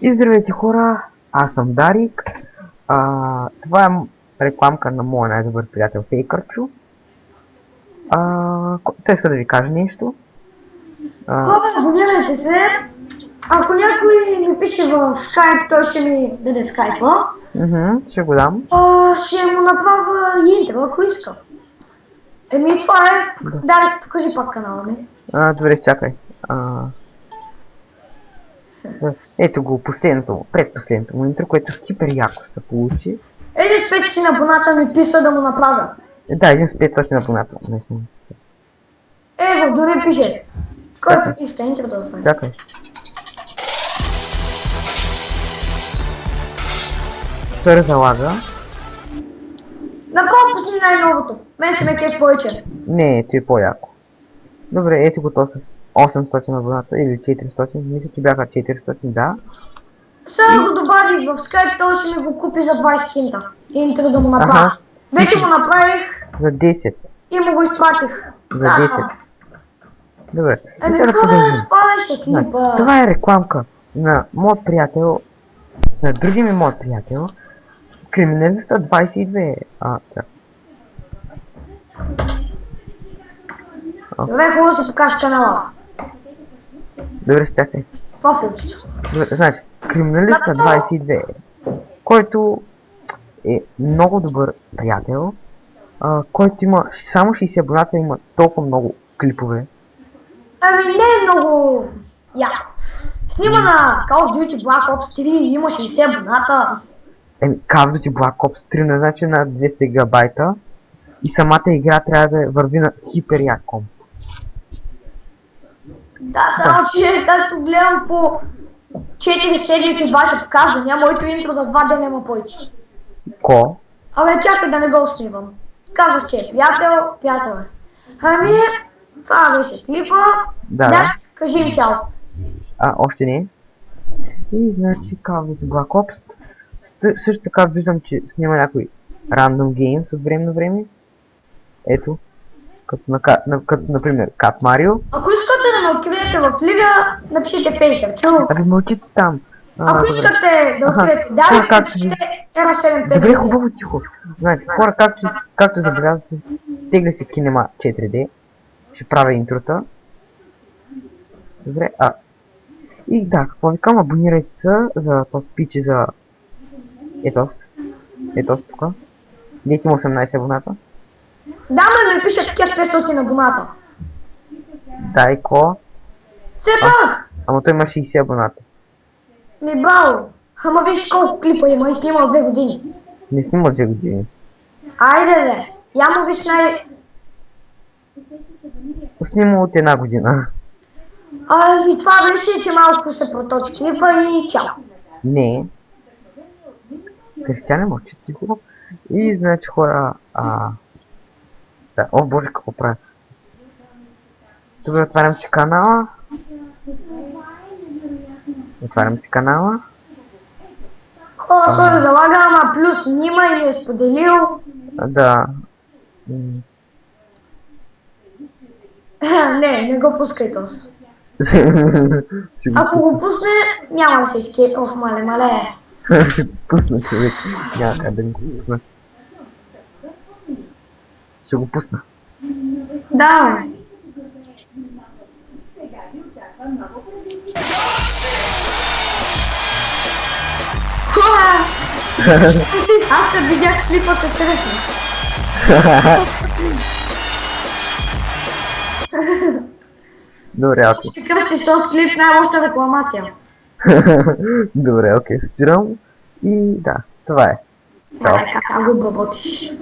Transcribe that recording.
И здравейте хора, аз съм Дарик. Това е рекламка на моя най-добър приятел Фейкърчо. Той иска да ви каже нещо. Абонирайте се. Ако някой ми пише в Skype, той ще ми даде скайпа. Ще го дам. Ще му направя интро, ако иска. Това е. Дарик, покажи пак канала ми. Добре, чакай. Ето го предпоследното му интро, което хипер яко се получи. Един с 500 абоната ми писа да му направя. Да, един с 500 абоната. Ево, дори пише. Който иска интро да остане. Чакай. Сърва залага. Направо пусни най-новото. Мен се ме кеф повече. Не, ето е по-яко. Добре, ето го то с 800 абоната или 400. Мисля, че бяха 400, да. Сега го добавих в Skype, той ще ми го купи за 20 кинта. Интро да му направя. Вече го направих. За 10. И му го изпратих. За 10. Добре. И сега да това продължим. беше клипа. Това е рекламка на моят приятел, на други ми моят приятел, Криминалиста 22. Чакай. Добре, хубаво си покажеш канала. Добре, чакай. Това функция. Значи, Криминалиста 22, който е много добър приятел, който има само 60 абоната, има толкова много клипове. Не е много яко. Снима на Call of Duty Black Ops 3 и има 60 абоната. Call of Duty Black Ops 3 не значи на 200 гигабайта и самата игра трябва да върви на хипер як комп. Да, само че както гледам по 4 седмици баша показва, няма моето интро за 2 дена има повече. Ко? Чакай да не го усмивам. Казваш, че е приятел е. Това беше клипа. Да, кажи им чао. Още не. И значи Call of Duty Black Ops. Също така виждам, че снима някой Random Games от време на време. Ето. Като например Cat Mario. Ако искате да ме откриете в лига, напишете Фейкърчо. Мълчите там. Ако искате да откриете Дарик, напишете R7. Добре, хубаво, тихо. Значи, хора, както забелязвате, стегля се Kinema 4D. Ще правя интрота. Добре, и да, какво викам, абонирайте се за този пич и за етос тук. Дете има 18 абоната. Да, ми пише такива с 500 абоната. Да, и ко? Все пак! Ама той има 60 абоната. Бао! Ама виж колко клипа има и снима 2 години. Не снима 2 години. Айде, я му виж Снима от 1 година. Това беше, че малко се проточи клипа и чао. Не. Кристияне мълчи тихо. И значи хора, да, о боже, какво правя. Добре, отварям си канала. Сори, залага, ама плюс снима или е споделил. Да. Не го пускай този. Ако го пусне, няма да се изкепи. Мале. Ще пусна, човек. Няма как да го пусна. Ще го пусна. Да, аз те видях клипа се тръсна. Добре, окей. Ще кръстиш този клип най-лошата рекламация. Добре, окей, спирам. И да, това е. Чао. Как го бъботиш.